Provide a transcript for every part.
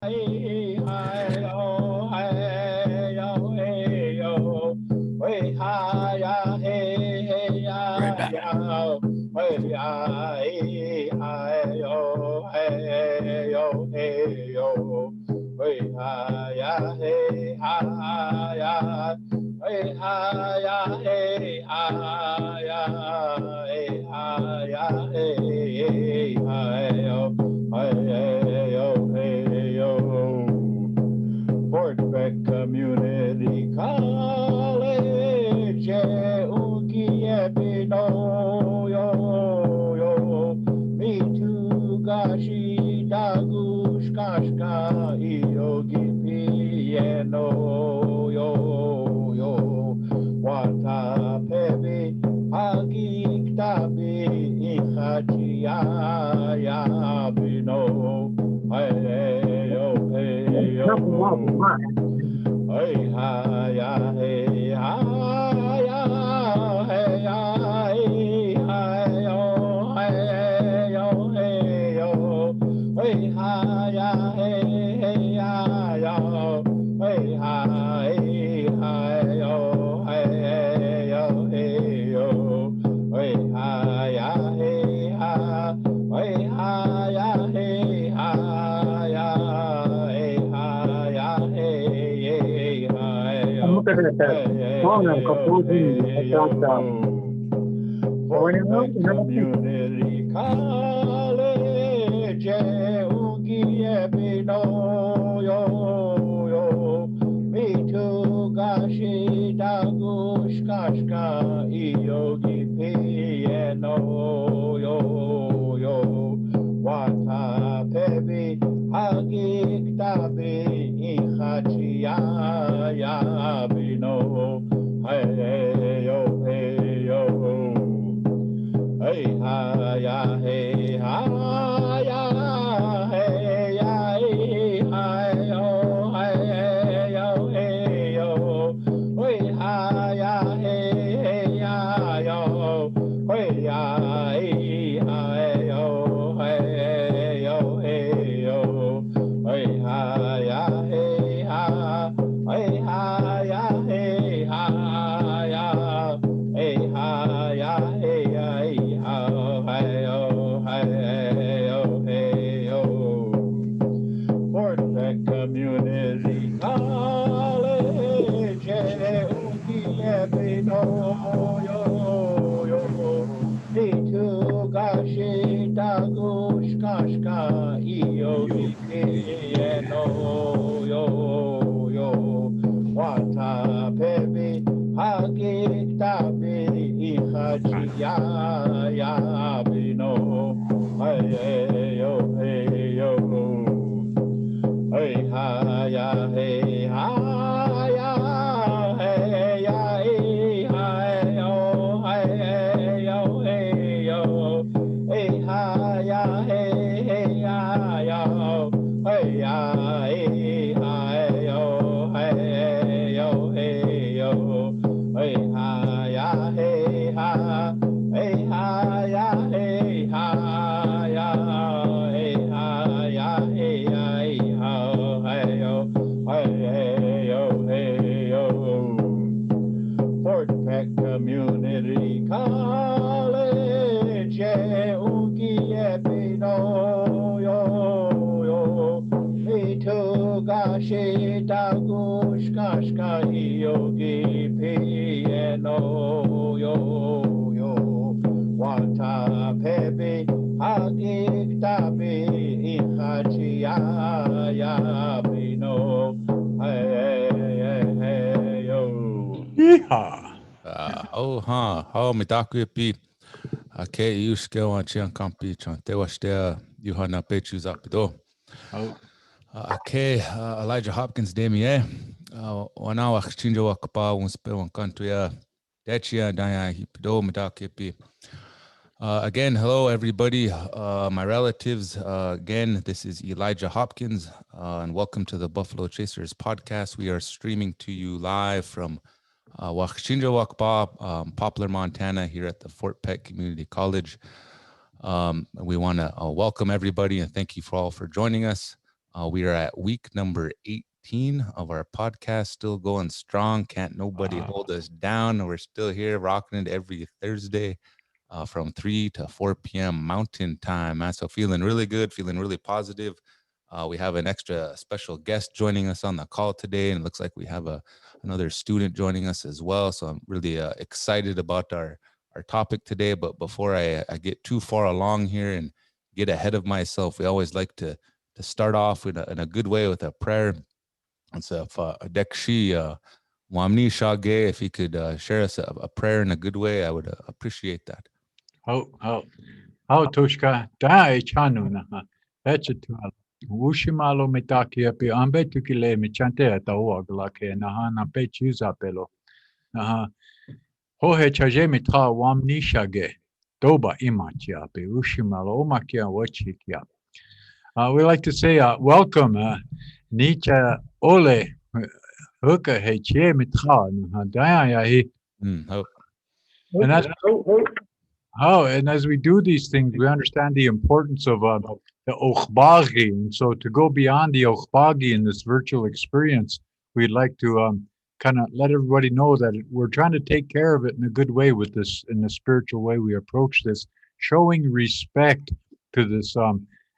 Hey, hi, oh, hey, oh, hey, oh. Hey, hi, ya, hey, hey, Right ya, back. ya, oh. Hey, ya, hey, hi, oh, hey, oh, hey, oh. Hey, hi, ya, hey, hi, ya. Hey, hi, ya, hey, hi, ya. Hey, hi, ya, hey, hey, hi, oh. Hey, yo, hey, yo. Fort Beck Community College, Ukiepino, yo, yo. Me too, gashi, dagush, kashka, yogi, piano, yo, yo. Wata, pevi, hagi, ktabi, ichachi, ya, bino. Hey, yo, hey, Nothing wrong with yo. mine. Hey, hi, ya, hey, hi, ya, hey, ya, hey, hi, yo, hey, yo, hey, yo. Hey, hi, ya, hey, hey, ya, yo. Hey, hi, hi, yo, hey, yo, hey, yo. Hey, hi, ya, hey, hi. Hey, hi, ya, hey, hi, ya, hey, hi, ya, hey, hey, hi, I'm yo. looking at that Hey, hey, song I'm hey, yo, composing. I hey, thought, yo. Fort when Beck I think Community College, Ukiepino, yo, yo. Me too, gashi, dagush, kashka, yogi, piano, yo, yo. Wata, pevi, hagi, ktabi, ichachi, ya, bino. Hey, yo, hey, yo. Hey, hi, ya, hey, hi, ya, hey, ya, hey, hi, yo, hey, yo, hey, yo. Hey, hi, ya, hey, hey, ya, yo. Hey, ya, hey, hi, yo, hey, yo, hey, yo. Hey, hi, ya, hey, hi. Hey, hi, ya, hey, hi, ya. Hey, hi, ya, hey, ya, hey, ho, hey, oh, hey, oh, hey, oh. Fort Beck Community College, Ukiepino, yo, yo. Me too, gashi, dagush, kashka, yogi, piano, yo, yo. Wata, pevi, hagi, tabi, ichachi, ya, bino. Hey, yo, hey, yo. Hey, hi, ya, hey, hi, ya, hey, ya, hey, hi, yo, hey, yo, hey, yo. Hey, hi, ya, hey, hey, ya, yo. Hey, ya, hey, hi, yo, hey, yo, hey, yo. Hey, hi, ya, hey, hi. Hey, hi, ya, hey, hi, ya, hey, hi, ya, hey, ya, hey, ho, hey, yo, hey, yo, hey, yo. Fort Peck Community College, Ukiepino, yo, yo. Me too, gashi, dagush, kashka, yogi, piano, yo, yo. Wata, pevi, hagi, tabi, ichachi, ya, bino. Hey, hey, hey, yo. Yeehaw. Hao mitakuipi ake iuske wan chian kampi chan te wastea Yuhana Pechus Apido. Oh, Ake Elijah Hopkins Demie. Wana wakchinjo wakapa unspe wan kantuya Dechia Daya Hipido mitakuipi. Again, hello everybody, my relatives. Again, this is Elijah Hopkins, and welcome to the Buffalo Chasers podcast. We are streaming to you live from Wakchinjo Wakpa, Poplar, Montana, here at the Fort Peck Community College. We want to welcome everybody and thank you for all for joining us. We are at week number 18 of our podcast, still going strong. Can't nobody hold us down. We're still here rocking it every Thursday from 3 to 4 p.m. Mountain Time, man. So feeling really good, feeling really positive. We have an extra special guest joining us on the call today, and it looks like we have another student joining us as well. So I'm really excited about our topic today. But before I get too far along here and get ahead of myself, we always like to start off in a good way with a prayer. And so if Dekshi Wamni Shage, if he could share us a prayer in a good way, I would appreciate that. How Tushka, Dai Chanuna, Echetual, Ushimalo Mitakia, Ambetukile, Michante at the Oaglake, Nahana Pechuzapelo, Naha, Hohe Chaje Mitra, Wamni Shage, Doba Imachiape, Ushimalo, Omakia, Wachikia. We like to say, welcome, Nietzsche Ole, Hooker, Heche Mitra, Daya. And that's and as we do these things, we understand the importance of the Ochbagi. And so to go beyond the Ochbagi in this virtual experience, we'd like to kind of let everybody know that we're trying to take care of it in a good way with this, in the spiritual way we approach this, showing respect to this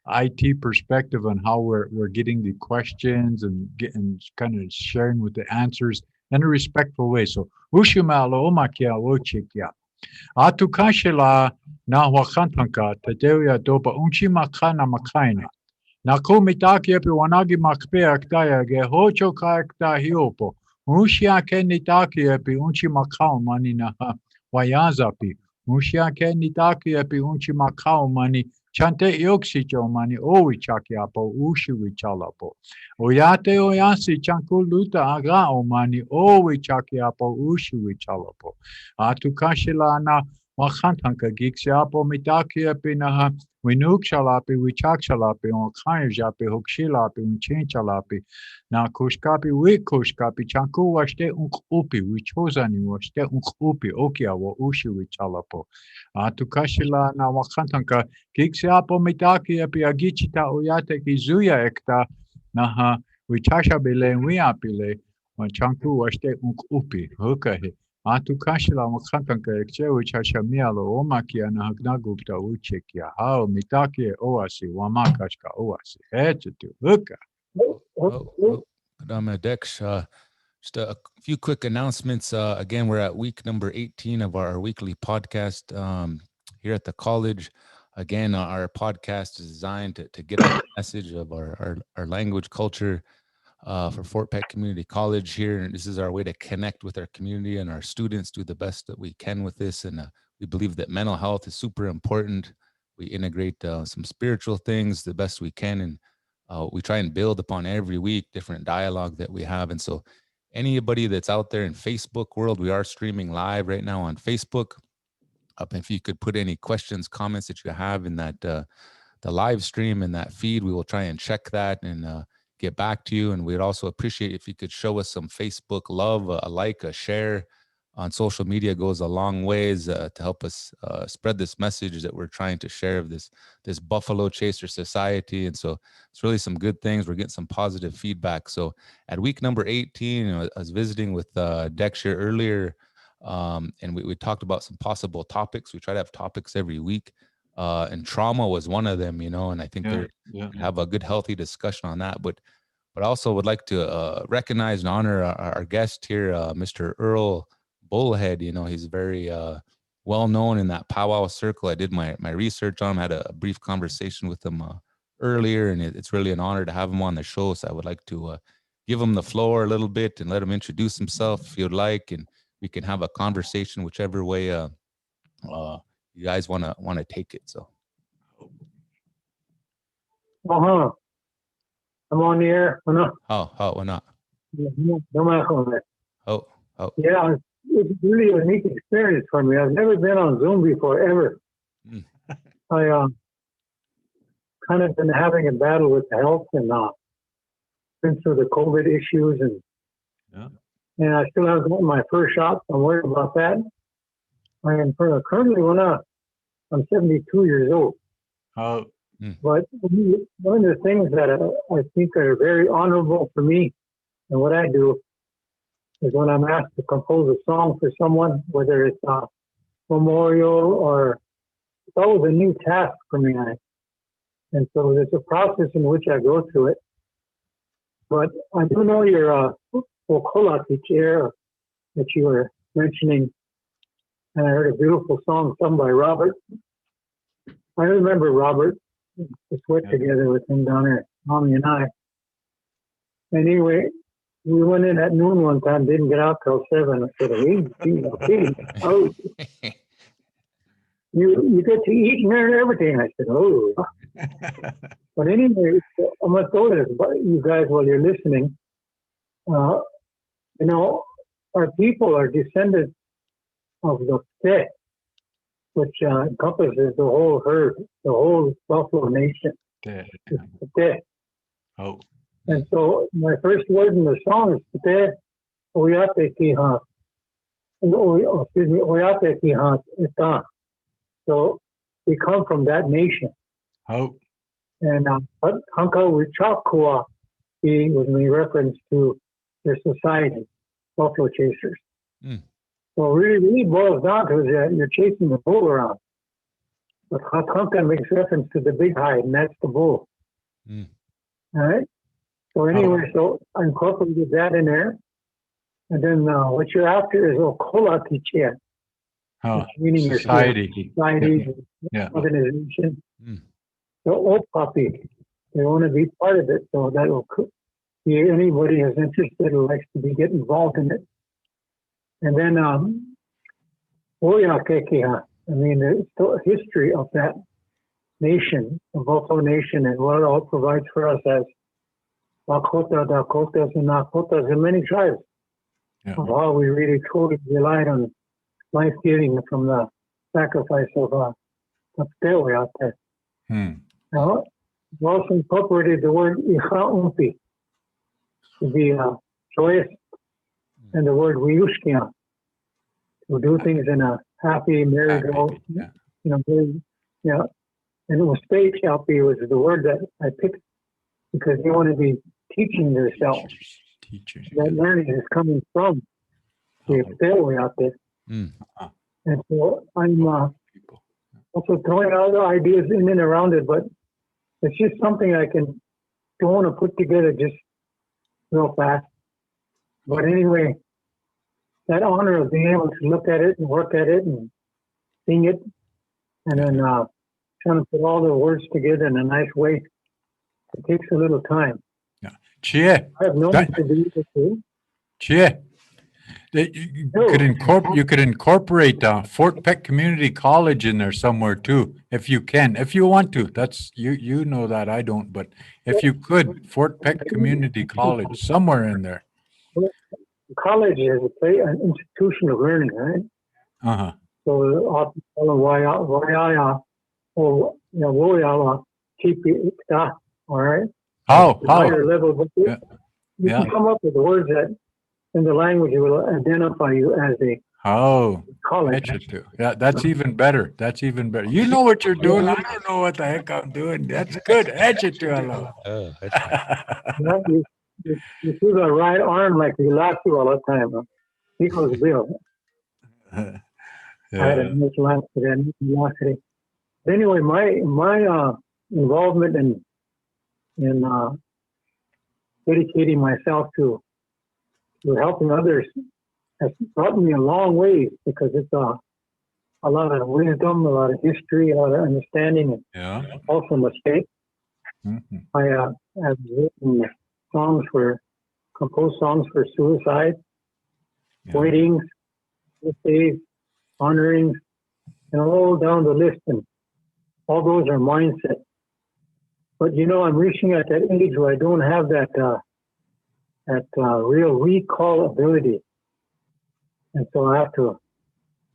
IT perspective on how we're getting the questions and getting kind of sharing with the answers in a respectful way. So, Ushimalo Omakia Wochikia. Atukashila na wakantanka tadeuya doba unchi makana makaina. Na kumitaki epi wanagi makpe aktaya ge hocho kakta hiopo. Ushia kenitaki epi unchi makao mani na wayazapi. Ushia kenitaki epi unchi makao mani chante yoksicho mani owi chakiapo ushi wichalapo. Oyate oyasi chankuluta aga omani owi chakiapo ushi wichalapo. Atukashila na wakantanka giksiapo mitaki epi na winuksalapi wichakshalapi onkayajapi hokshilapi unchinchalapi na kushkapi wikushkapi chanku washte upi wichozani washte upi okia wa ushi wichalapo. Atukashila na wakantanka giksiapo mitaki epi agichita oyate kizuya ekta na wichashabile wiapile chanku washte upi hokahe. Atukashila wakantanka ekchewe chashamialo omakia na hagnagupta uchekia hao mitaki oasi wamakashka oasi hechetu huka. Just a few quick announcements. Again, we're at week number 18 of our weekly podcast here at the college. Again, our podcast is designed to get out the message of our language culture for Fort Peck Community College here. And this is our way to connect with our community and our students, do the best that we can with this. And we believe that mental health is super important. We integrate some spiritual things the best we can. And we try and build upon every week different dialogue that we have. And so anybody that's out there in Facebook world, we are streaming live right now on Facebook. If you could put any questions, comments that you have in that the live stream and that feed, we will try and check that and get back to you. And we'd also appreciate if you could show us some Facebook love, a like, a share on social media goes a long ways to help us spread this message that we're trying to share of this Buffalo Chaser society. And so it's really some good things. We're getting some positive feedback. So at week number 18, I was visiting with Dexter earlier, and we talked about some possible topics. We try to have topics every week. And trauma was one of them, and I think have a good, healthy discussion on that. But also would like to recognize and honor our guest here, Mr. Earl Bullhead. He's very well known in that powwow circle. I did my research on him, had a brief conversation with him earlier, and it's really an honor to have him on the show. So I would like to give him the floor a little bit and let him introduce himself if you'd like, and we can have a conversation whichever way you guys want to take it. So I'm on the air. Why not? Yeah, it's really a unique experience for me. I've never been on Zoom before, ever. I kind of been having a battle with health and been through the COVID issues and I still haven't gotten my first shot. I'm worried about that. I am currently I'm 72 years old. But one of the things that I think are very honorable for me and what I do is when I'm asked to compose a song for someone, whether it's a memorial or it's always a new task for me. And so there's a process in which I go through it. But I do know your Okolaki chair that you were mentioning, and I heard a beautiful song sung by Robert. I remember Robert. We went together with him down there, Mommy and I. Anyway, we went in at noon one time, didn't get out till 7. I said, oh, you get to eat and learn everything. I said, oh. But anyway, I'm going to throw this, you guys, while you're listening. You know, our people are descendants of the Te, which encompasses the whole herd, the whole Buffalo Nation. Te. Oh. And so my first word in the song is Te Oyate Kiha. Excuse me, Oyate Kiha Ita. So we come from that nation. Oh. And Hanka Wichakua was in reference to their society, buffalo chasers. So really boils down to is that you're chasing the bull around. But Hanka makes reference to the big hide, and that's the bull. All right? So anyway, so I incorporated that in there. And then what you're after is Okola Kichia, meaning society. Society, organization. So Opapi, they want to be part of it. So that will be anybody who's interested who likes to get involved in it. And then Oyakekiha, I mean, the history of that nation, the Buffalo Nation, and what it all provides for us as Lakota, Dakotas, and Nakotas, and many tribes. Of how we really totally relied on life giving from the sacrifice of the Tewe out there. Now, we also incorporated the word Iha to be joyous, and the word Wiyushkia to do things in a happy, merry go. And it was stage happy was the word that I picked because you want to be teaching yourself. That learning is coming from the Tewe out there. And so I'm also throwing other ideas in and around it, but it's just something I don't want to put together just real fast. But anyway, that honor of being able to look at it and work at it and sing it, and then trying to put all the words together in a nice way, it takes a little time. Chia. I have no idea to do. Chia. You could incorporate Fort Peck Community College in there somewhere too, if you can, if you want to. That's you know that I don't, but if you could, Fort Peck Community College somewhere in there. College is an institution of learning, right? So all right. How? Higher level, but you can come up with words that in the language will identify you as a college. Yeah, that's even better. That's even better. You know what you're doing. I don't know what the heck I'm doing. That's good. Echitu. You see the right arm like you laugh all the time. He goes Bill. I had a nice laugh today. But anyway, my involvement in dedicating myself to helping others has brought me a long way because it's a lot of wisdom, a lot of history, a lot of understanding, and also mistakes. I have written composed songs for suicide, weddings, birthdays, honorings, and all down the list. And all those are mindset. But I'm reaching at that age where I don't have that real recall ability, and so I have to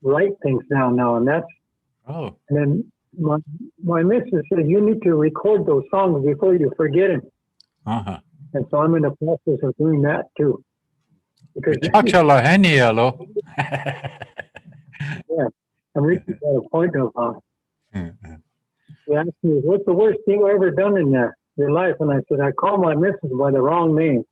write things down now. And that's and then my missus said you need to record those songs before you forget them. And so I'm in the process of doing that too. Because I'm reaching at a point of She asked me, what's the worst thing you ever done in your life? And I said, I called my missus by the wrong name.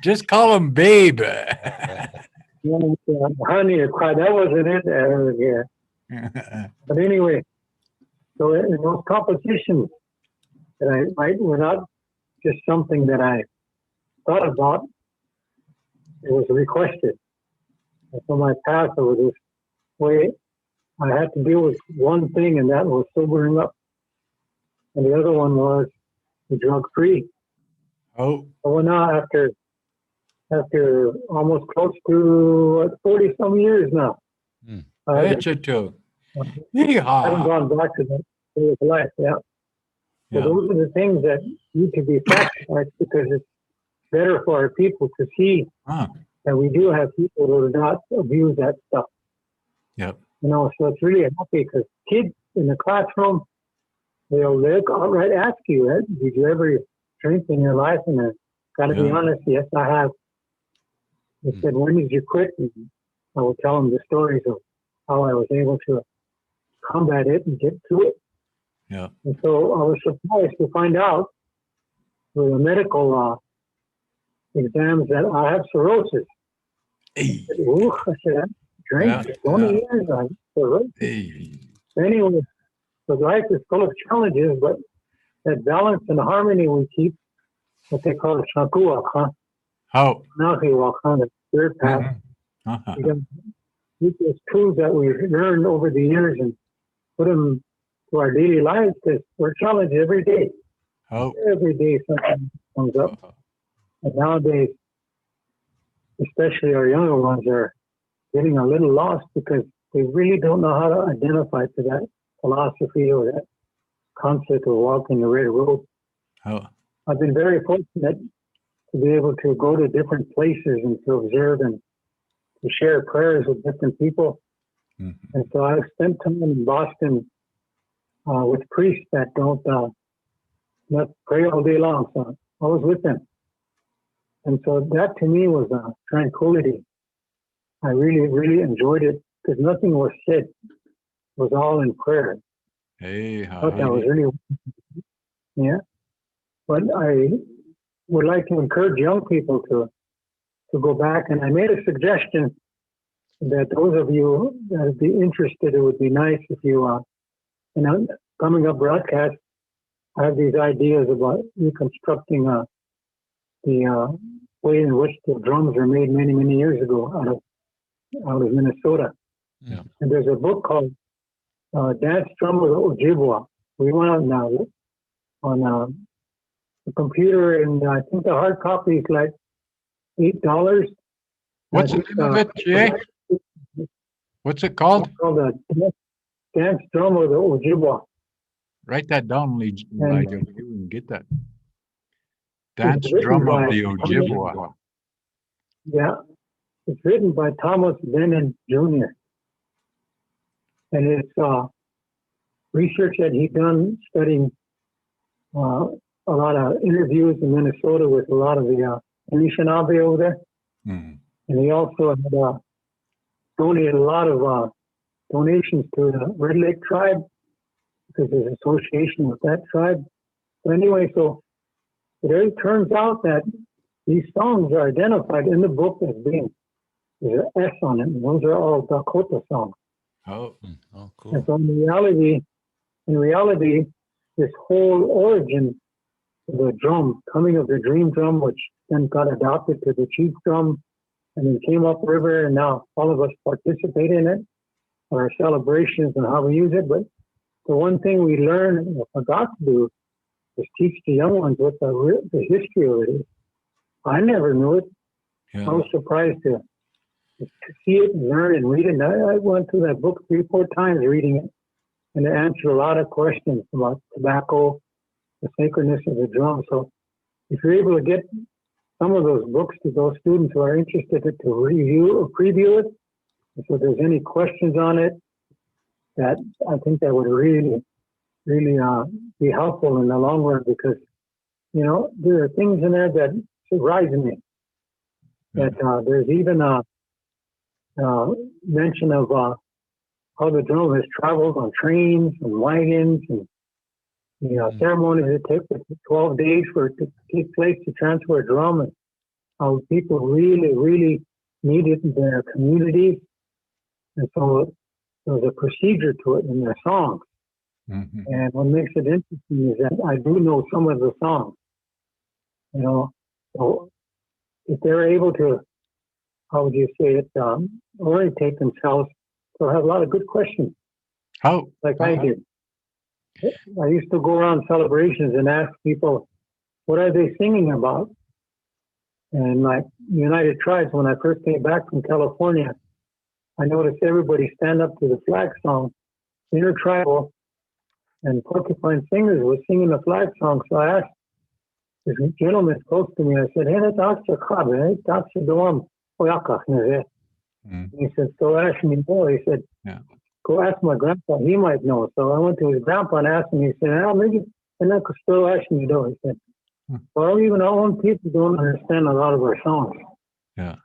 Just call him Babe. Honey, that wasn't it. Yeah. But anyway, so in those competitions that were not just something that I thought about, it was requested. And so my path was this way. I had to deal with one thing, and that was sobering up. And the other one was the drug-free. Oh. So now after almost close to 40-some years now, I haven't gone back to that way of life. Yeah. So those are the things that need to be sacrificed because it's better for our people to see that we do have people who do not abuse that stuff. Yep. You know, so it's really happy because kids in the classroom, they'll outright ask you, did you ever drink in your life? And I got to be honest, yes, I have. They said, when did you quit? And I will tell them the stories of how I was able to combat it and get through it. Yeah. And so I was surprised to find out with the medical exams that I have cirrhosis. Hey. I said, I drank for 20 years. I have cirrhosis. Hey. Anyway, so life is full of challenges, but that balance and harmony we keep, what they call shakuak, How? Nahiwak, the spirit path. Use those tools that we learned over the years and put them to our daily lives because we're challenged every day. Oh. Every day something comes up. And nowadays, especially our younger ones are getting a little lost because they really don't know how to identify to that philosophy or that concept of walking the red road. Oh. I've been very fortunate to be able to go to different places and to observe and to share prayers with different people. Mm-hmm. And so I've spent time in Boston with priests that don't not pray all day long. So I was with them. And so that to me was tranquility. I really, really enjoyed it because nothing was said. It was all in prayer. Hey, But that was really, yeah. But I would like to encourage young people to go back. And I made a suggestion that those of you that would be interested, it would be nice if you, coming up broadcast, I have these ideas about reconstructing the way in which the drums were made many, many years ago out of Minnesota. Yeah. And there's a book called Dance Drum with Ojibwa. We went out now on the computer, and I think the hard copy is like $8. What's the name of it, Jay? What's it called? It's called Dance Drum with Ojibwa. Write that down, Elijah. You can get that. Dance Drum of the Ojibwa. Yeah. It's written by Thomas Bennon Jr. And it's research that he done studying a lot of interviews in Minnesota with a lot of the Anishinaabe over there. Mm-hmm. And he also had donated a lot of donations to the Red Lake tribe because there's association with that tribe. But anyway, so it turns out that these songs are identified in the book as being, there's an S on it, and those are all Dakota songs. Oh, cool. And so in reality, this whole origin of the drum, coming of the dream drum, which then got adopted to the chief drum, and then came upriver, and now all of us participate in it, our celebrations and how we use it. But the one thing we learned or forgot to do is teach the young ones what the history of it is. I never knew it. Yeah. I was surprised to see it and learn and read it. And I went through that book 3-4 times reading it, and it answered a lot of questions about tobacco, the sacredness of the drum. So if you're able to get some of those books to those students who are interested to review or preview it, if there's any questions on it, that I think that would really, really be helpful in the long run, because, you know, there are things in there that surprise me. That there's even a mention of how the drum has traveled on trains and wagons and ceremonies that take 12 days for it to take place to transfer a drum, and how people really, really need it in their communities. And so there's a procedure to it in their songs. Mhm. And what makes it interesting is that I do know some of the songs. So if they're able to, how would you say it, orientate themselves, they'll have a lot of good questions, How? like I did. I used to go around celebrations and ask people, what are they singing about? And like United Tribes, when I first came back from California, I noticed everybody stand up to the flag song, intertribal, and Porcupine Singers was singing the flag song. So I asked this gentleman close to me, I said, hey, that's a club, eh? That's a dorm. Mm. He said, so ask me more. He said, Yeah. go ask my grandpa, he might know. So I went to his grandpa and asked him, he said, maybe, and I could still ask me, though. He said, well, even our own people don't understand a lot of our songs. Yeah.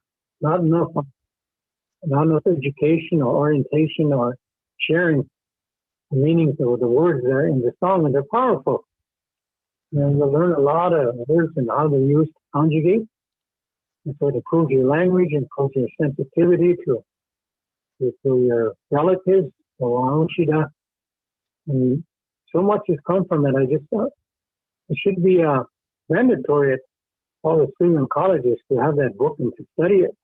Not enough education or orientation or sharing the meanings of the words that are in the song, and they're powerful. You learn a lot of words and how they're used to conjugate. And so it improves your language, improves your sensitivity to your relatives, or Aoshida. And so much has come from it. I just thought it should be mandatory at all the student colleges to have that book and to study it.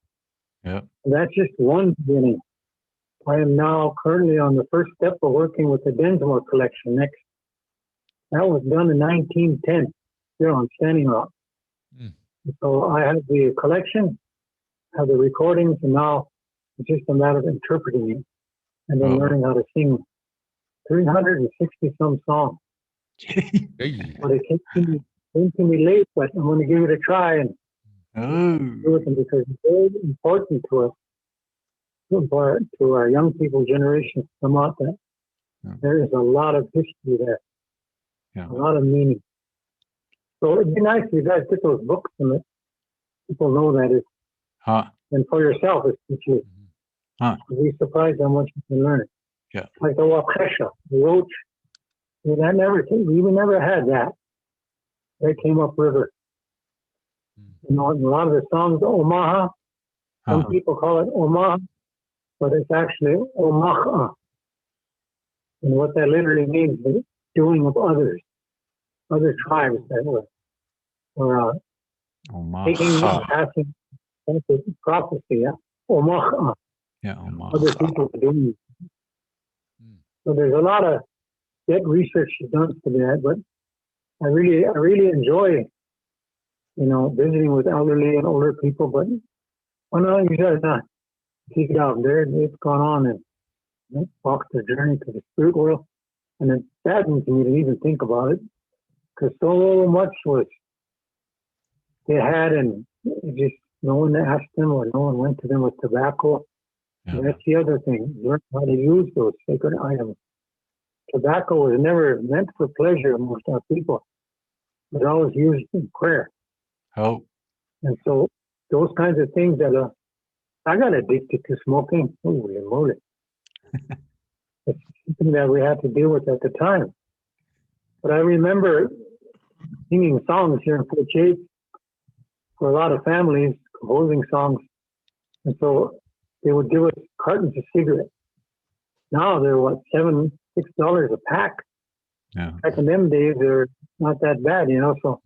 Yeah. And that's just one beginning. I am now currently on the first step of working with the Densmore collection next. That was done in 1910 here on Standing Rock. Mm. So I have the collection, have the recordings, and now it's just a matter of interpreting it and then learning how to sing 360 some songs. Hey. But it came to me late, but I'm going to give it a try and do it because it's very important to us, to our young people generation to come out that there is a lot of history there, a lot of meaning. So it'd be nice if you guys get those books and let people know that it's, and for yourself, it's you. You'd be surprised how much you can learn. Yeah. Like the Waukesha, the Roach, we never had that. They came up river. A lot of the songs, Omaha, some people call it Omaha, but it's actually Omaha. And what that literally means is the doing of others, other tribes that were taking and passing prophecy. Yeah? Omaha. Yeah, Omaha. Other people doing. So there's a lot of yet research done to that, but I really enjoy, visiting with elderly and older people. But you guys not keep it out there. It's gone on and walked the journey to the spirit world, and it saddens me to even think about it because so much was they had, and just no one asked them or no one went to them with tobacco. Yeah. And that's the other thing. Learn how to use those sacred items. Tobacco was never meant for pleasure amongst our people. It was always used in prayer. Oh. And so those kinds of things that I got addicted to smoking. Holy moly. It's something that we had to deal with at the time. But I remember singing songs here in Fort Chase for a lot of families, composing songs. And so they would give us cartons of cigarettes. Now they're $6 a pack. Yeah. Back in them days, they're not that bad, So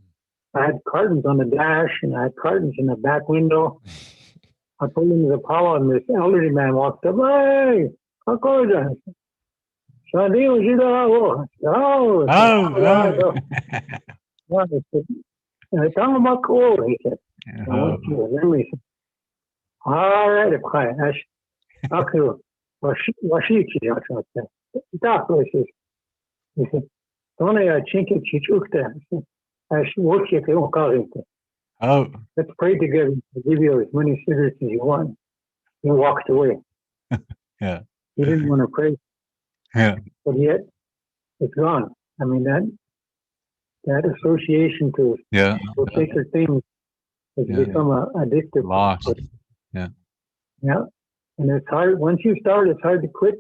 I had cartons on the dash and I had cartons in the back window. I pulled into the power and this elderly man walked up. Hey, how cold is it? He said, I want you to memory. All right, he said, let's pray together to give you as many cigarettes as you want. He walked away. Yeah. He didn't want to pray. Yeah. But yet, it's gone. I mean, that association to those sacred things has become addictive. Lost. Yeah. Yeah. And it's hard. Once you start, it's hard to quit.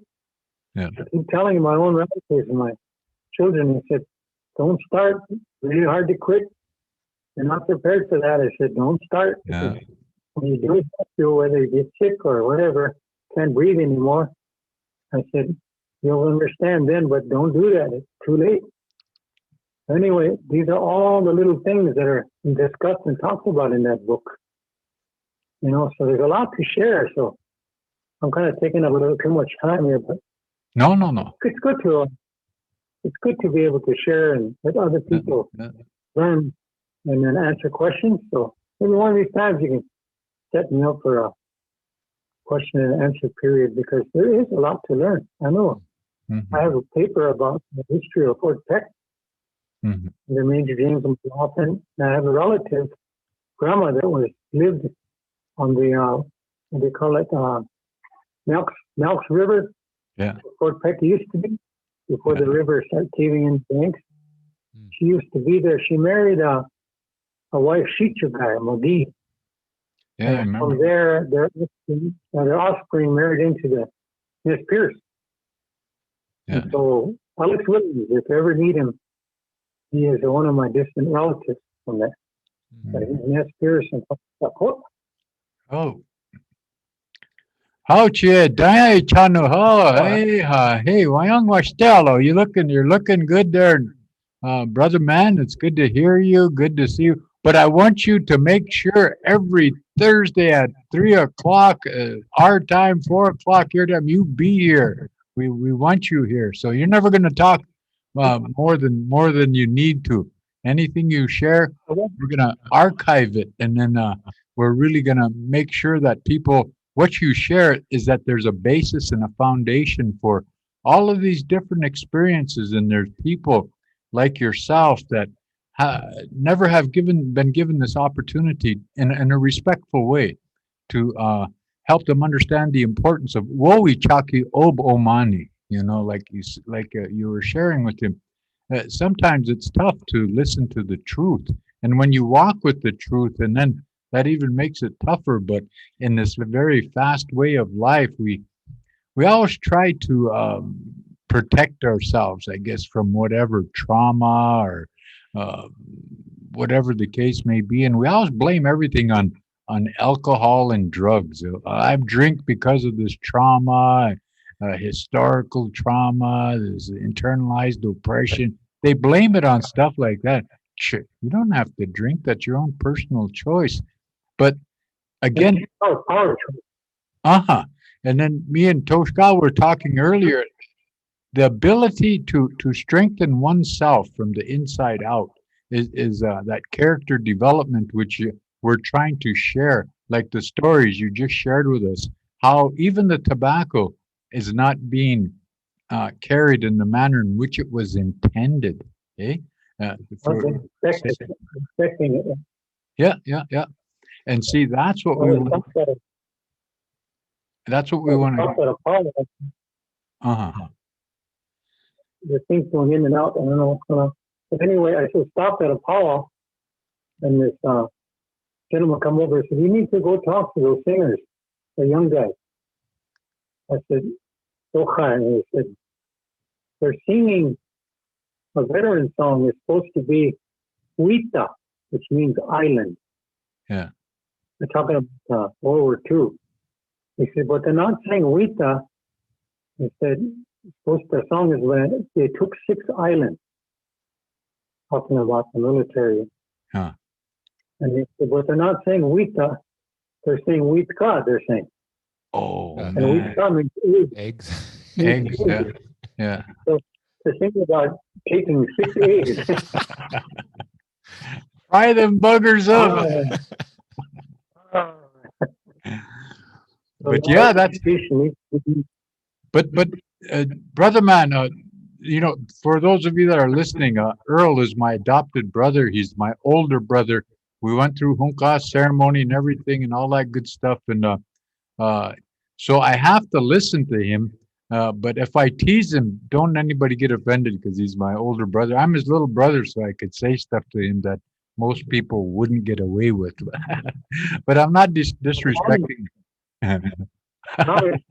Yeah. I keep telling my own relatives and my children, I said, don't start. Really hard to quit. You're not prepared for that. I said, don't start. Yeah. Because when you do feel whether you get sick or whatever, can't breathe anymore, I said, you'll understand then, but don't do that. It's too late. Anyway, these are all the little things that are discussed and talked about in that book. You know, so there's a lot to share. So I'm kind of taking up a little too much time here, but No. it's good to be able to share and let other people Yeah. learn and then answer questions. So maybe one of these times you can set me up for a question and answer period, because there is a lot to learn. I know. Mhm. I have a paper about the history of Fort Peck, Mhm. the Major James and Lawton. And I have a relative, grandma, that lived on the what do you call it, Melks River. Yeah. Fort Peck used to be before the river started caving in banks. Mm. She used to be there. She married a wife Sheecher guy, McGee. Yeah, I And remember. from there, their offspring married into the Miss Pierce. Yeah. And so Alex Williams, if you ever meet him, he is one of my distant relatives from there. But he's Miss Pierce and Oh. How che dai chano ho hey wayang wastelo. You're looking good there, brother man. It's good to hear you, good to see you. But I want you to make sure every Thursday at 3:00 our time, 4:00 your time, you be here. We want you here. So you're never going to talk more than you need to. Anything you share, we're going to archive it, and then we're really going to make sure that people, what you share is that there's a basis and a foundation for all of these different experiences, and there's people like yourself that never have been given this opportunity in a respectful way to help them understand the importance of wowi chaki ob omani. You know, like you were sharing with him. Sometimes it's tough to listen to the truth, and when you walk with the truth, and then that even makes it tougher. But in this very fast way of life, we always try to protect ourselves, I guess, from whatever trauma or uh, whatever the case may be, and we always blame everything on alcohol and drugs. I drink because of this trauma, historical trauma, this internalized oppression. They blame it on stuff like that. Sure, you don't have to drink. That's your own personal choice. But again, and then me and Toshka were talking earlier. The ability to strengthen oneself from the inside out is that character development which we're trying to share, like the stories you just shared with us, how even the tobacco is not being carried in the manner in which it was intended. Eh? expecting it. Yeah. And see, that's what we want to. The things going in and out. I don't know what's going on. But anyway, I just stopped at Apollo, and this gentleman come over and said, "You need to go talk to those singers, the young guys." I said, "Okay." And he said, "They're singing a veteran song. It's supposed to be Huita, which means island." Yeah. They're talking about World War II. He said, "But they're not saying Huita." He said, the song is when they took 6 islands, talking about the military. Huh. And they said, but they're not saying Huita, they're saying Huitka, they're saying. Oh, and Huitka means eggs. Eggs, yeah. So they're thinking about taking 6 eggs. Fry them buggers up. But yeah, that's. But brother man, for those of you that are listening, Earl is my adopted brother. He's my older brother. We went through Hunkas ceremony and everything and all that good stuff. And so I have to listen to him. But if I tease him, don't anybody get offended because he's my older brother. I'm his little brother, so I could say stuff to him that most people wouldn't get away with. But I'm not disrespecting. I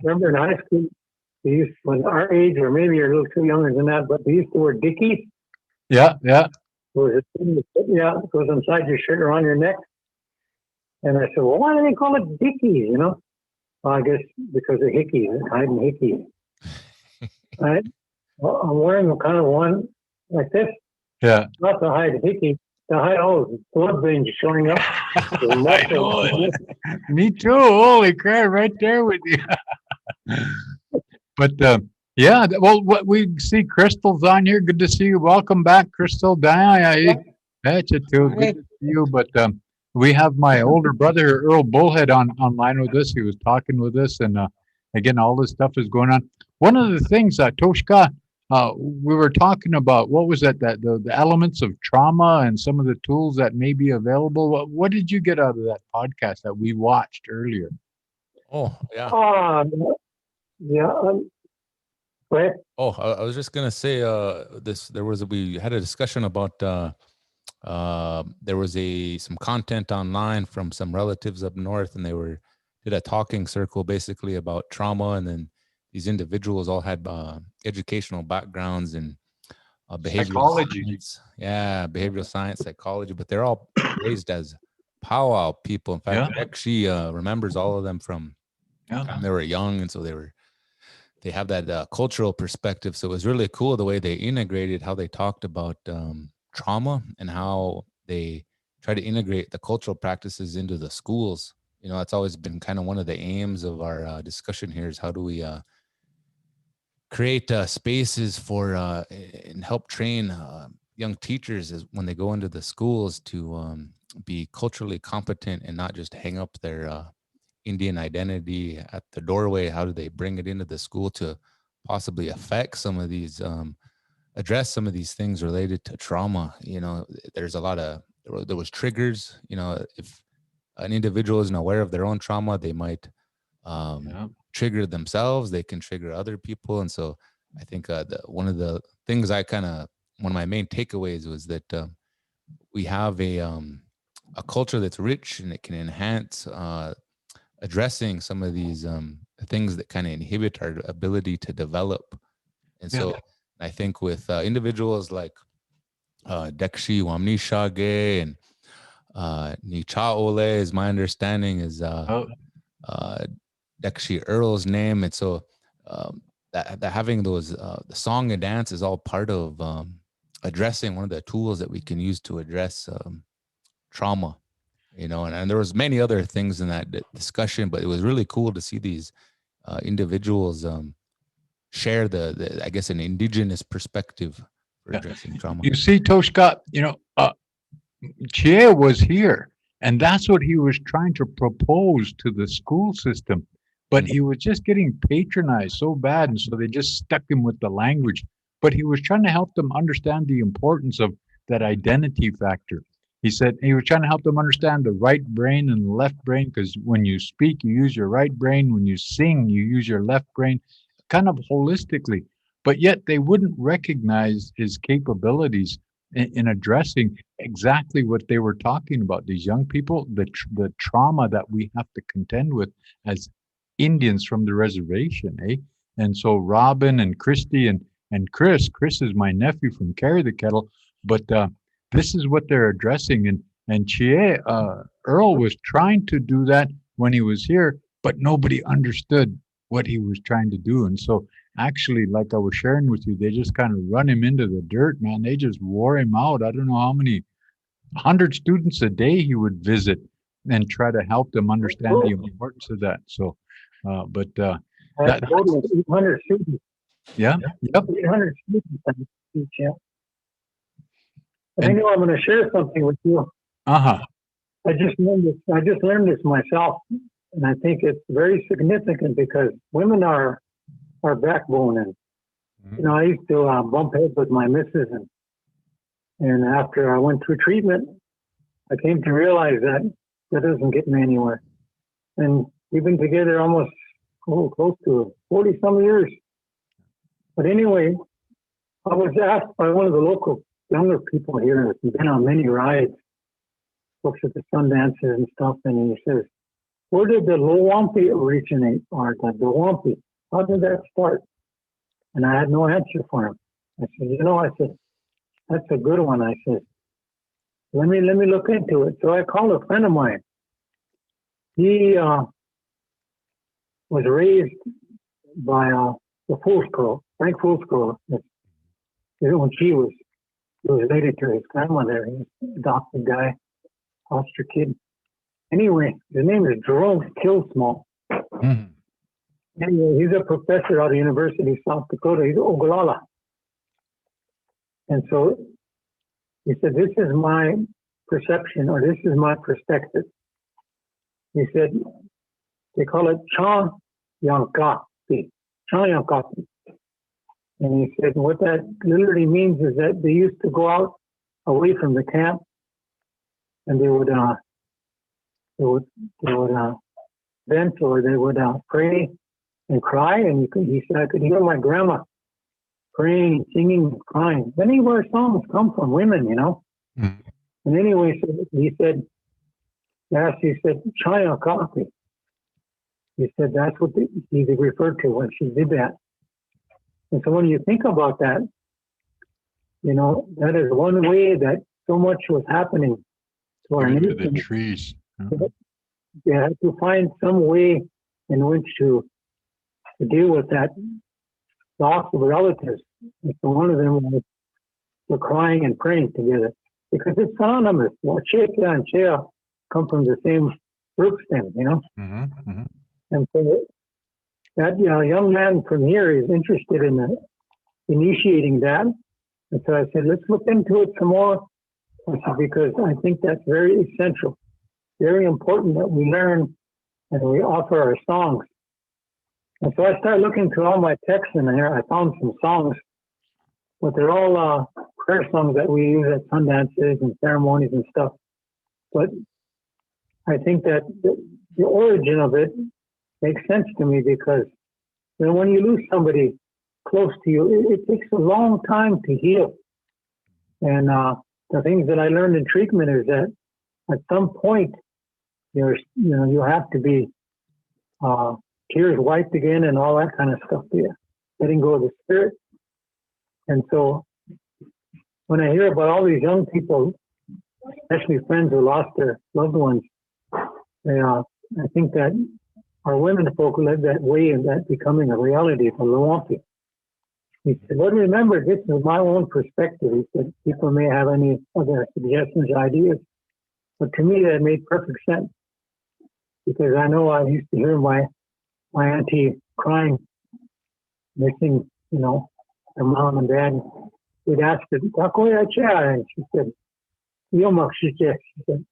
remember in high school, they used, when our age, or maybe you're a little too younger than that, but they used to wear dickies. Yeah. It goes inside your shirt or on your neck. And I said, well, why do they call it dickies, you know? Well, I guess because of hickeys, hiding hickeys. Right? Well, I'm wearing kind of one like this. Yeah. Not to hide hickey, to hide all the blood veins showing up. I know. Me too. Holy crap, right there with you. But yeah, well, what we see Crystal's on here. Good to see you. Welcome back, Crystal. That's it too. Good to see you. But we have my older brother Earl Bullhead online with us. He was talking with us, and again, all this stuff is going on. One of the things, Toshka, we were talking about, what was that the elements of trauma and some of the tools that may be available. What did you get out of that podcast that we watched earlier? Oh, yeah. Go ahead. Oh, I was just gonna say, we had a discussion about there was some content online from some relatives up north, and they did a talking circle basically about trauma, and then these individuals all had educational backgrounds in behavioral psychology. Science. Yeah, behavioral science, psychology, but they're all raised as powwow people. In fact, she remembers all of them from when they were young, and so they have that cultural perspective. So it was really cool the way they integrated, how they talked about trauma and how they try to integrate the cultural practices into the schools. You know, that's always been kind of one of the aims of our discussion here, is how do we create spaces for and help train young teachers when they go into the schools to be culturally competent and not just hang up their Indian identity at the doorway. How do they bring it into the school to possibly affect some of these, address some of these things related to trauma? You know, there was triggers. You know, if an individual isn't aware of their own trauma, they might trigger themselves. They can trigger other people. And so I think one of the things one of my main takeaways was that we have a culture that's rich, and it can enhance addressing some of these things that kind of inhibit our ability to develop. And so I think with individuals like Dekshi Wamnishage and Nichaole, is my understanding, is Dekshi Earl's name. And so that having those the song and dance is all part of addressing one of the tools that we can use to address trauma. You know, and there was many other things in that discussion, but it was really cool to see these individuals share the I guess, an indigenous perspective for addressing trauma. You see, Toshka, you know, Chie was here, and that's what he was trying to propose to the school system, but he was just getting patronized so bad, and so they just stuck him with the language. But he was trying to help them understand the importance of that identity factor. He said he was trying to help them understand the right brain and the left brain, because when you speak, you use your right brain. When you sing, you use your left brain, kind of holistically. But yet they wouldn't recognize his capabilities in addressing exactly what they were talking about. These young people, the trauma that we have to contend with as Indians from the reservation, eh? And so Robin and Christy and Chris is my nephew from Carry the Kettle, but this is what they're addressing. And Chie, Earl was trying to do that when he was here, but nobody understood what he was trying to do. And so actually, like I was sharing with you, they just kind of run him into the dirt, man. They just wore him out. I don't know how many 100 students a day he would visit and try to help them understand the importance of that. So, that 800 students. Yeah. Yep. 800 students. Yeah. I know I'm going to share something with you. Uh-huh. I just learned this myself, and I think it's very significant because women are our backbone. And you know, I used to bump heads with my missus, and after I went through treatment, I came to realize that doesn't get me anywhere. And we've been together almost close to 40 some years. But anyway, I was asked by one of the local younger people here who's been on many rides, looks at the sun dances and stuff, and he says, where did the Lowampi originate, or the Dowampi? How did that start? And I had no answer for him. I said, I said, that's a good one. I said, let me look into it. So I called a friend of mine. He was raised by the Fools Frank Fools. When he was related to his grandmother. He's an adopted guy, foster kid. Anyway, his name is Jerome Kilsmall. Mhm. Anyway, he's a professor out of University of South Dakota. He's Ogallala. And so he said, this is my perception, or this is my perspective. He said, they call it Cha Yankapi. Cha Yankapi. And he said, what that literally means is that they used to go out away from the camp, and they would vent, or they would pray and cry. And he said, I could hear my grandma praying, singing, and crying. Many of our songs come from women, Mhm. And anyway, so he said, Chaya Coffee. He said that's what he referred to when she did that. And so when you think about that, that is one way that so much was happening to our Into the nation. trees. Mhm. They had to find some way in which to deal with that loss of relatives. And so one of them was the crying and praying together, because it's synonymous. Cheka and Chea come from the same root stem, Mhm. Mhm. And so that young man from here is interested in initiating that. And so I said, let's look into it some more. I said, because I think that's very essential, very important that we learn and we offer our songs. And so I started looking through all my texts in there. I found some songs, but they're all prayer songs that we use at sundances and ceremonies and stuff. But I think that the origin of it makes sense to me, because when you lose somebody close to you, it takes a long time to heal. And the things that I learned in treatment is that at some point, you have to be tears wiped again and all that kind of stuff there, letting go of the spirit. And so when I hear about all these young people, especially friends who lost their loved ones, I think that our women folk live that way, and that becoming a reality for Luampi. He said, but remember, this is my own perspective. He said, people may have any other suggestions, ideas, but to me that made perfect sense, because I know I used to hear my auntie crying, missing, her mom and dad. We'd ask her, and she said, she said,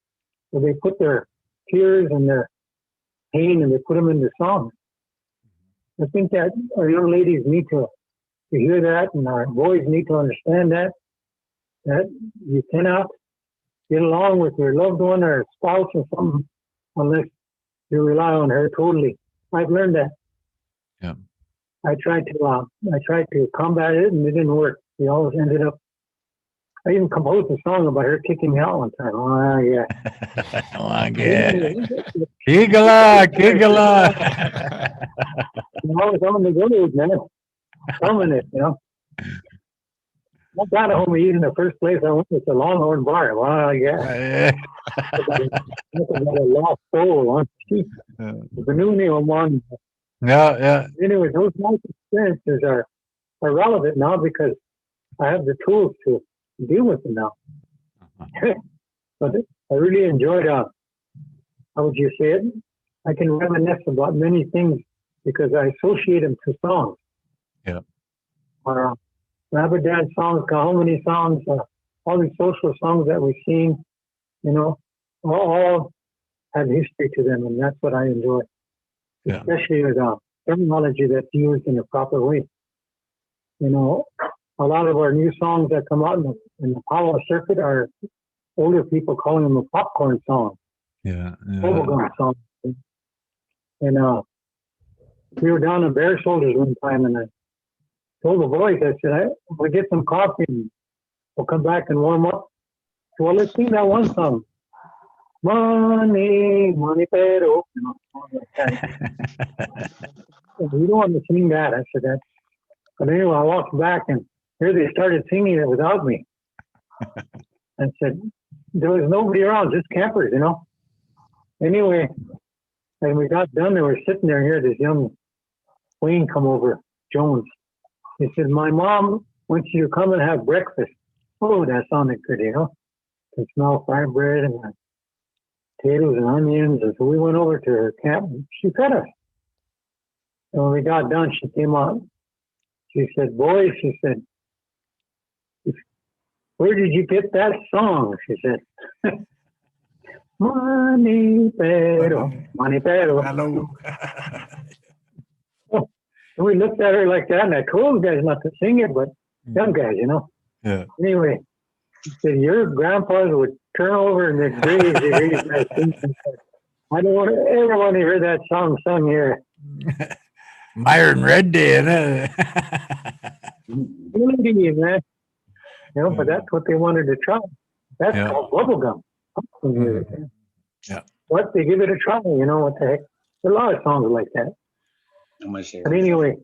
so they put their tears and their pain and they put them into songs. I think that our young ladies need to hear that, and our boys need to understand that you cannot get along with your loved one or spouse or something unless you rely on her totally. I've learned that. Yeah. I tried to combat it, and it didn't work. We always ended up. I even composed a song about her kicking me out one time. Oh yeah. Kigala. I was on the road, man. Filming it, I got a home eat in the first place. I went with the Longhorn Bar. Wow, yeah. That's about a lost soul, huh? The new name one. Yeah. Anyway, those life experiences are relevant now, because I have the tools to deal with them now. But I really enjoyed, how would you say it? I can reminisce about many things because I associate them to songs. Yeah. Or rabbit dance songs, Kahominy songs, all these social songs that we've seen, all have history to them, and that's what I enjoy. Yeah. Especially with terminology that's used in a proper way. A lot of our new songs that come out in the power circuit are older people calling them a popcorn song, bubblegum song. And we were down in Bear Shoulders one time, and I told the boys, I said, we'll get some coffee and we'll come back and warm up. So, well, let's sing that one song. Money, pero. We don't want to sing that. I said, But anyway, I walked back and here they started singing it without me. And said, there was nobody around, just campers, you know. Anyway, when we got done, they were sitting there here, this young Wayne come over, Jones. He said, my mom wants you to come and have breakfast. Oh, that sounded good, you know. Can smell fried bread and potatoes and onions. And so we went over to her camp and she fed us. And when we got done, she came out. She said, boys, she said, where did you get that song? She said, Manipero, Manipero. Hello. And we looked at her like that, and I told guys not to sing it, but young guys, you know. Yeah. Anyway, she said, your grandpas would turn over in their graves to hear you guys sing. I don't want to ever want to hear that song sung here. Myron Red Day, man. You know, but that's what they wanted to try. That's Yeah. called bubblegum. Yeah. What? They give it a try, you know, what the heck? There are a lot of songs like that. But anyway,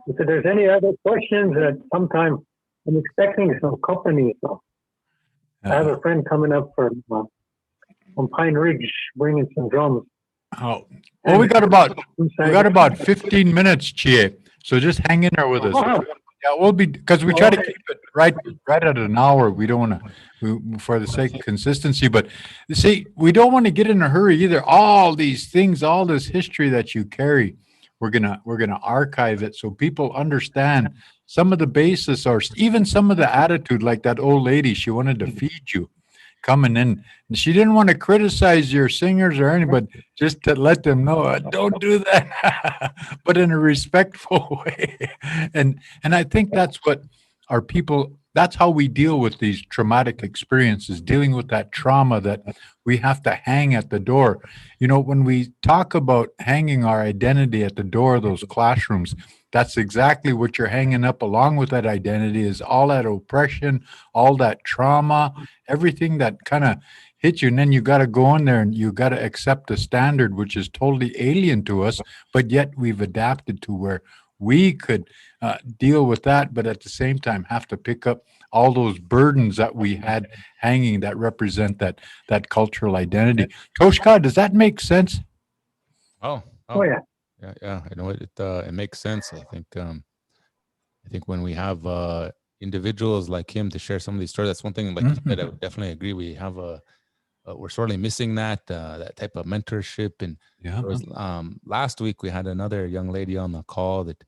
if there's any other questions, sometime I'm expecting some company. So I have a friend coming up from Pine Ridge bringing some drums. Oh, well, we got about 15 minutes, Chie. So just hang in there with us. Oh. Yeah, we'll be, because we try to keep it right at an hour. We don't want to, for the sake of consistency. But see, we don't want to get in a hurry either. All these things, all this history that you carry, we're gonna archive it so people understand some of the basis or even some of the attitude. Like that old lady, she wanted to feed you coming in. And she didn't want to criticize your singers or anybody, just to let them know, don't do that, but in a respectful way. And I think that's what our people, that's how we deal with these traumatic experiences, dealing with that trauma that we have to hang at the door. You know, when we talk about hanging our identity at the door of those classrooms, that's exactly what you're hanging up along with that identity, is all that oppression, all that trauma, everything that kind of hits you. And then you got to go in there and you got to accept the standard, which is totally alien to us, but yet we've adapted to where we could deal with that, but at the same time have to pick up all those burdens that we had hanging that represent that cultural identity. Toshka, does that make sense? Oh yeah. Yeah. I know it makes sense. I think when we have individuals like him to share some of these stories, that's one thing. Like you said, I would definitely agree. We have we're sorely missing that type of mentorship. And Yeah. there was, last week we had another young lady on the call that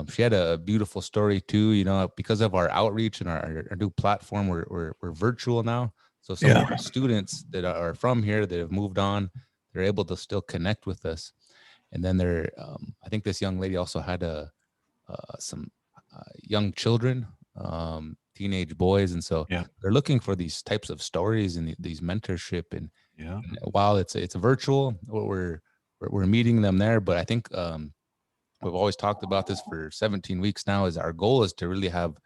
she had a beautiful story too. You know, because of our outreach and our new platform, we're virtual now. So some of our students that are from here that have moved on, they're able to still connect with us. And then I think this young lady also had some young children, teenage boys, and so they're looking for these types of stories and these mentorship. And while it's virtual, we're meeting them there, but I think we've always talked about this for 17 weeks now. Is our goal is to really have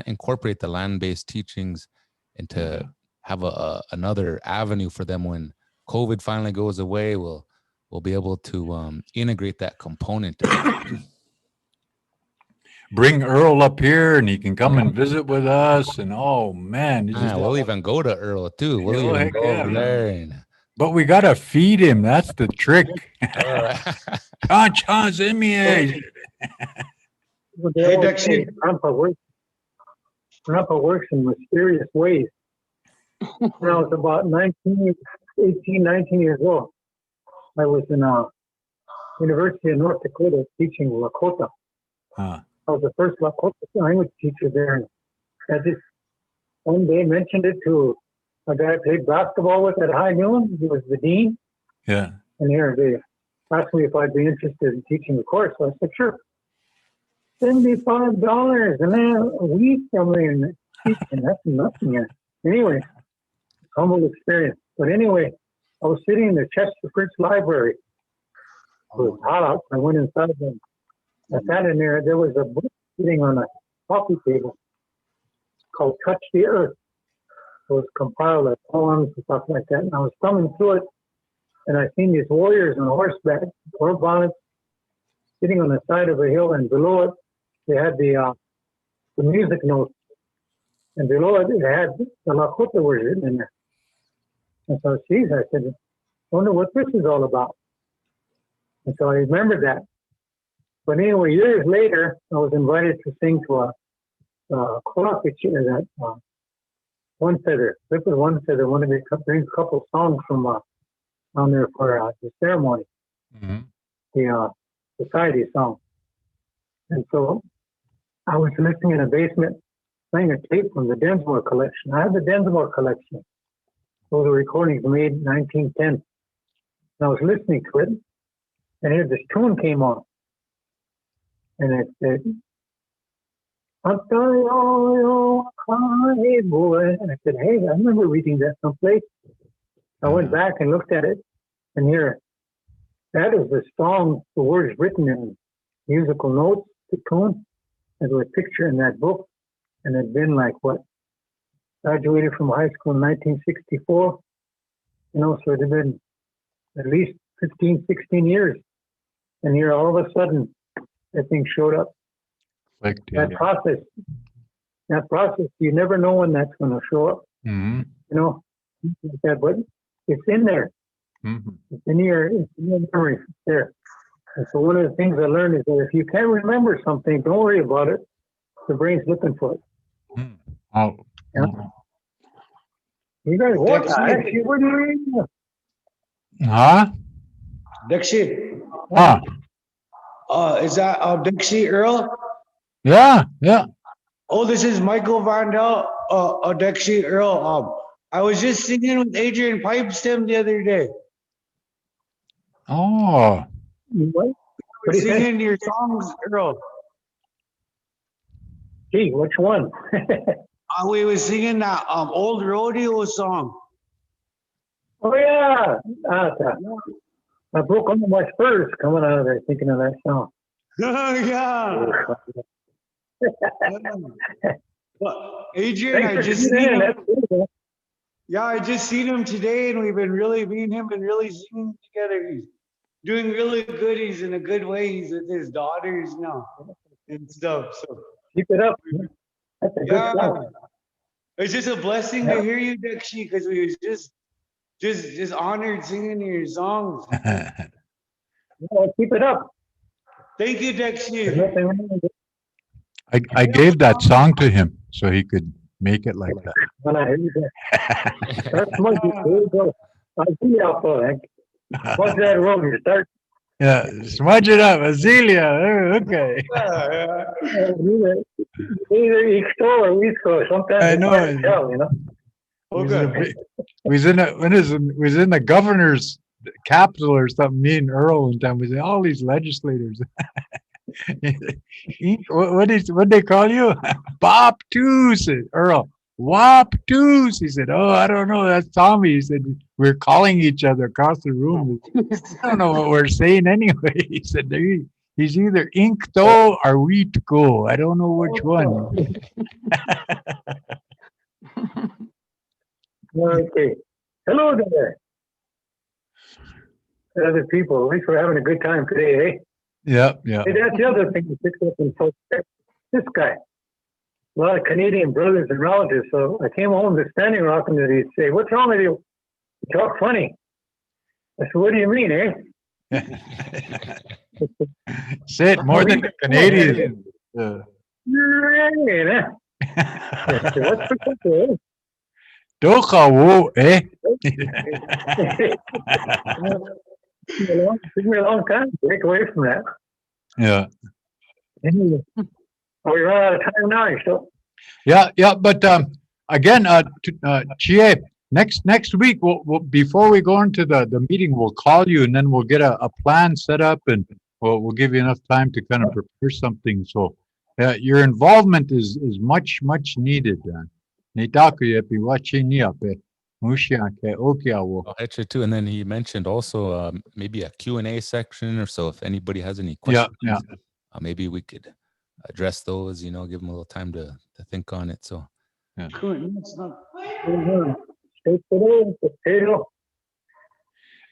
incorporate the land-based teachings and to have another avenue for them when COVID finally goes away. We'll be able to integrate that component. Bring Earl up here and he can come and visit with us. And oh man, we'll even go to Earl too. We'll even go over there. But we gotta feed him. That's the trick. Hey, Dexy. Grandpa works in mysterious ways. When I was about 19 years old, I was in University of North Dakota teaching Lakota. I was the first Lakota language teacher there. I just one day mentioned it to a guy I played basketball with at High Noon. He was the dean. Yeah. And here they asked me if I'd be interested in teaching the course. So I said, sure. $75 and then a week from me and teaching. That's nothing. Anyway, humble experience. But anyway, I was sitting in the Chester Fritz Library. It was hot out. I went inside and I sat in there. There was a book sitting on a coffee table called Touch the Earth. It was compiled of poems and stuff like that. And I was thumbing through it, and I seen these warriors on horseback, or bonnets, sitting on the side of a hill, and below it they had the music notes, and below it had the Lakota words written in there. And so, geez, I said, I wonder what this is all about. And so I remembered that. But anyway, years later, I was invited to sing to a choir picture that One Feather, Liquid One Feather, wanted me to bring a couple songs from down there for the ceremony, the society song. And so I was listening in the basement, playing a tape from the Densmore collection. I have the Densmore collection. Those are recordings made in 1910. And I was listening to it, and here this tune came on. And it said, and I said, hey, I remember reading that someplace. I went back and looked at it, and here, that is the song, the words written in musical notes, the tune, and a picture in that book. And it'd been like, what, graduated from high school in 1964, so it had been at least 15, 16 years. And here, all of a sudden, that thing showed up. That process, you never know when that's going to show up. But it's in there. It's in your memory. It's there. And so one of the things I learned is that if you can't remember something, don't worry about it. The brain's looking for it. Oh. Yeah. You guys, what do you mean? Huh? Dixie. Huh? Is that Dixie Earl? Yeah. Oh, this is Michael Vandell, Dixie Earl. I was just singing with Adrian Pipestem the other day. Oh. What? Singing your songs, Earl. Gee, which one? We were singing that old rodeo song. Oh, yeah. I broke under my spurs coming out of there thinking of that song. Yeah. Well, Adrian, I just seen him. Yeah, I just seen him today, and we've been really, me and him been really singing together. He's doing really good. He's in a good way. He's with his daughters now and stuff. So keep it up. That's a good song. It's just a blessing to hear you, Dexy, because we was just honored singing your songs. Keep it up. Thank you, Dexy. I gave that song to him so he could make it like that. When I hear that. That's my good. I see how far. What's that wrong? You start. Yeah, smudge it up, Azealia. Okay. Either East Coast or East Coast. Sometimes I know. It's hard to tell, Okay. We was in the governor's capital or something. Me and Earl one time. We said all these legislators. What they call you? Bop Toos, Earl. Wop Toos. He said, oh, I don't know. That's Tommy. He said, we're calling each other across the room. I don't know what we're saying anyway. He said, he's either Inkto or Wheatco. I don't know which one. Okay. Hello there. Other people. At least we're having a good time today, eh? Yeah. Hey, that's the other thing we picked up in folks. This guy. A lot of Canadian brothers and relatives. So I came home to Standing Rock and he'd say, what's wrong with you? You talk funny. I said, what do you mean, eh? Say it more than the Canadians. What's the question? Dokawo, eh? Took me a long time to break away from that. Yeah. Anyway, we run out of time now, so. Yeah. But again, Chie, next week, we'll before we go into the meeting, we'll call you and then we'll get a plan set up and we'll give you enough time to kind of prepare something. So your involvement is much needed. Extra too, and then he mentioned also maybe a Q&A section or so. If anybody has any questions, maybe we could address those. Give them a little time to think on it. So, yeah.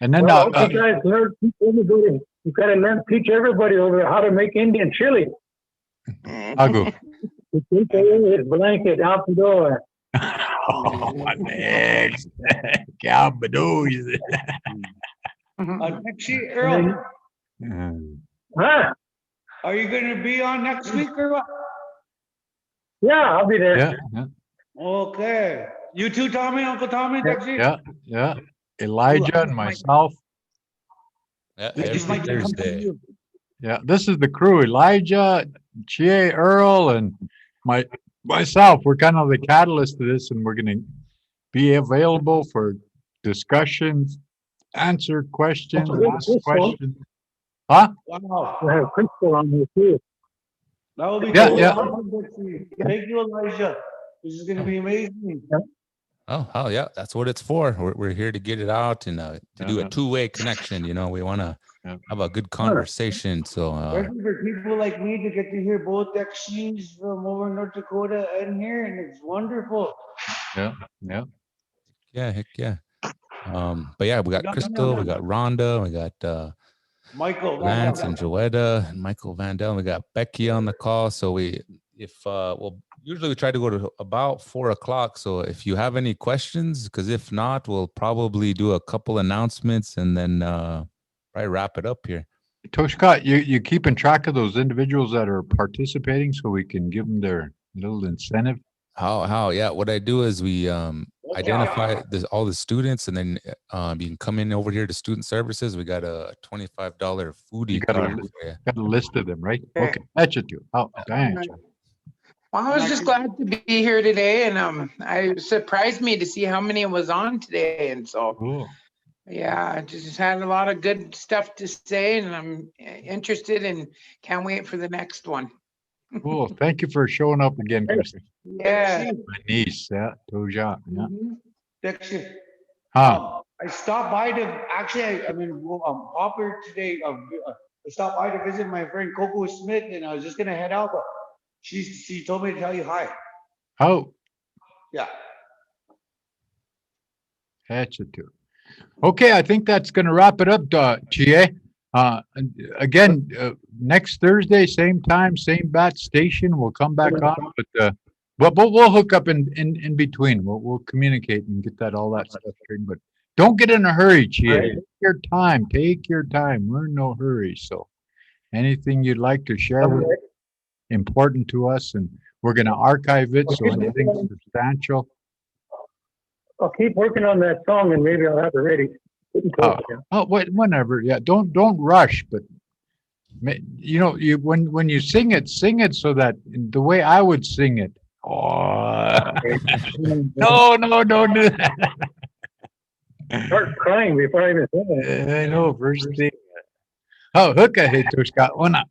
And then you guys learn. You got to teach everybody over how to make Indian chili. Agu. He keeps his blanket out the door. Oh, my legs. Calvados. Next week, Earl, Huh? are you going to be on next week or what? Yeah, I'll be there. Yeah, yeah, Okay. You too, Tommy, Uncle Tommy, next week? yeah, yeah. Elijah and myself. Yeah, I just every might come to Thursday. you. Yeah, this is the crew. Elijah, Chie, Earl, and myself. We're kind of the catalyst to this, and we're going to be available for discussions, answer questions, ask questions. Huh? Wow. We'll have Crystal on here too. That will be Yeah, cool. yeah. Thank you, Elijah. This is going to be amazing. Oh, yeah, that's what it's for. We're here to get it out and to do a Yeah. two-way connection. You know, we want to Yeah. have a good conversation. So, Especially for people like me to get to hear both exchanges from over in North Dakota and here, and it's wonderful. Yeah, yeah. yeah, heck yeah. But yeah, we got Crystal, we got Rhonda, we got Michael, Lance and Joetta and Michael Vandell. We got Becky on the call. So usually we try to go to about 4 o'clock. So if you have any questions, because if not, we'll probably do a couple announcements and then probably wrap it up here. Toshka, you keeping track of those individuals that are participating so we can give them their little incentive? How? Yeah. What I do is we identify all the students, and then you can come in over here to student services. We got a $25 foodie You got a card list. for you. Got a list of them, right? Okay. Okay, that's you too. Oh, dang. Well, I was just glad to be here today, and I surprised me to see how many was on today, and so Cool. yeah, I just had a lot of good stuff to say, and I'm interested and can't wait for the next one. Cool. Thank you for showing up again, Chris. Yeah. My niece, yeah, Toja, yeah. Dexter. Huh? I stopped by to actually, I'm in Hopper today. I stopped by to visit my friend Coco Smith, and I was just gonna head out, but she told me to tell you hi. How? Yeah. That's it too. Okay, I think that's gonna wrap it up, Chie. Again, next Thursday, same time, same bat station. We'll come back on, but we'll hook up in between. We'll communicate and get all that stuff straight. But don't get in a hurry, Chie. Right. Take your time. We're in no hurry. So anything you'd like to share with important to us, and we're gonna archive it. So anything substantial. I'll keep working on that song and maybe I'll have it ready. Oh, whenever. Yeah, don't rush, but when you sing it so that the way I would sing it. Oh, no, don't do that. Start crying before I even say it. I know, first thing. Oh, hookah, hey, Tushka, una.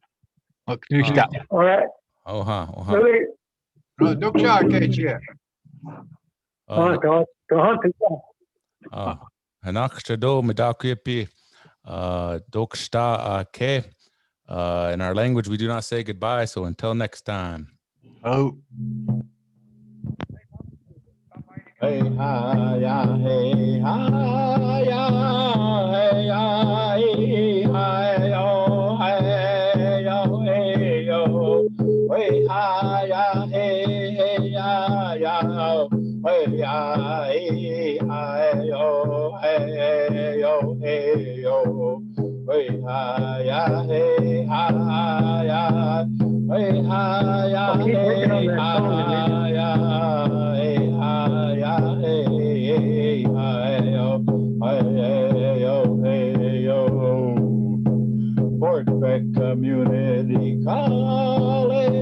Tushka. All right. Really? Duksha, okay, cheer. Go on. Hanakshado Medakipi Dokshta Ke. In our language, we do not say goodbye. So until next time. Oh. Hey ha ya hey ha ya hey ya hey yo hey yo hey yo hey ha ya hey ya hey ya hey yo hey yo hey yo hey ha ya hey ya hey ha ya I'll keep working on that song and maybe- Fort Beck Community College,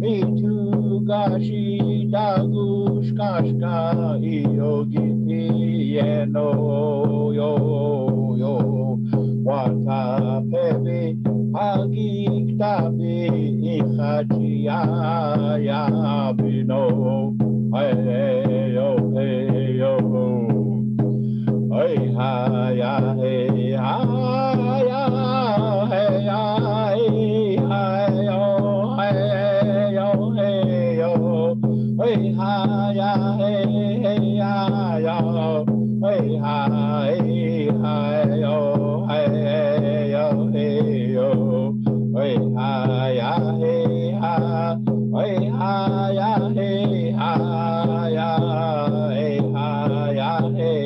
me too, gashi dagush kashka yogi no yo wata pevi hagi ktabi ichachia ya bino hey yo hey ha ya hey ha ya hey yo hey yo hey ha ya hey hey hi yo hey yo hey hi hey ha hey hi hey ha hey hi hey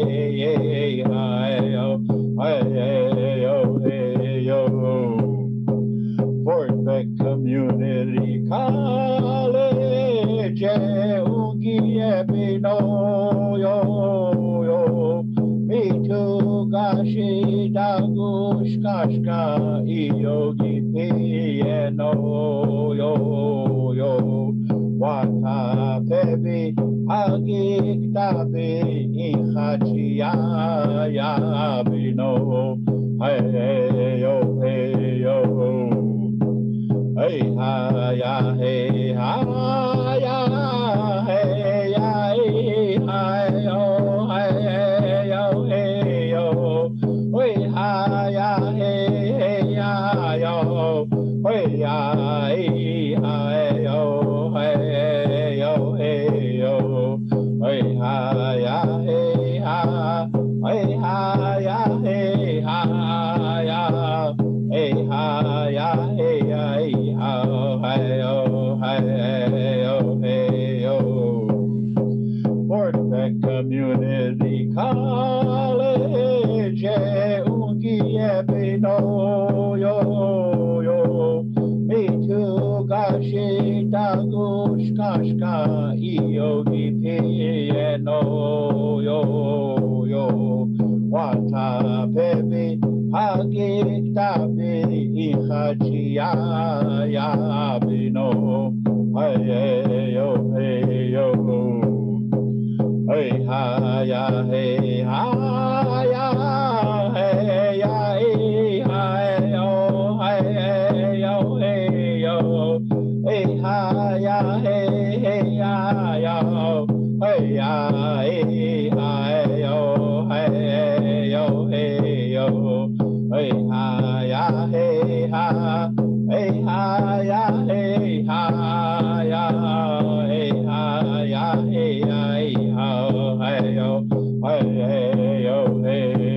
yo hey yo Fort Beck Community College, Ugiebino, yo, me too, gashi, dagush, kashka, yogi, piano, yo, wata, pebi, hagik, tabi, ihachi, ya, bino, hey, yo, hey ha ya hey ha ya hey ya hey yo hey yo hey yo hey ha ya hey ya yo hey ya hey yo hey yo hey yo hey ha ya hey ha hey ha ya hey ha ya hey ha ya hey Fort Beck Community College, Ungiebino, yo, me too, gashi, dagush, kashka, yogi, piano, yo, wata, pebi, hagik, tabi, ihachi, ya, bino, hey, yo, hey ha ya hey ha ya hey ya hey yo hey yo hey yo hey ha ya hey ya yo hey ya hey yo hey yo hey yo hey ha ya hey ha hey ha ya hey ha ya hey ha ya hey hey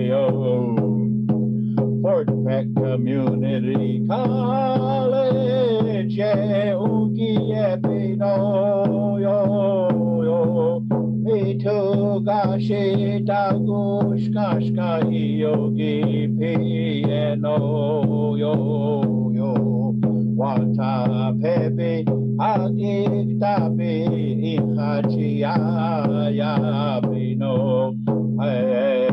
yo Fort Beck Community College, Ugiebino, yo, me too, gashi, dagush, kashka, yogi, piano, yo, wata, pebi, hagik, tabi, ihachi, ya, bino, hey,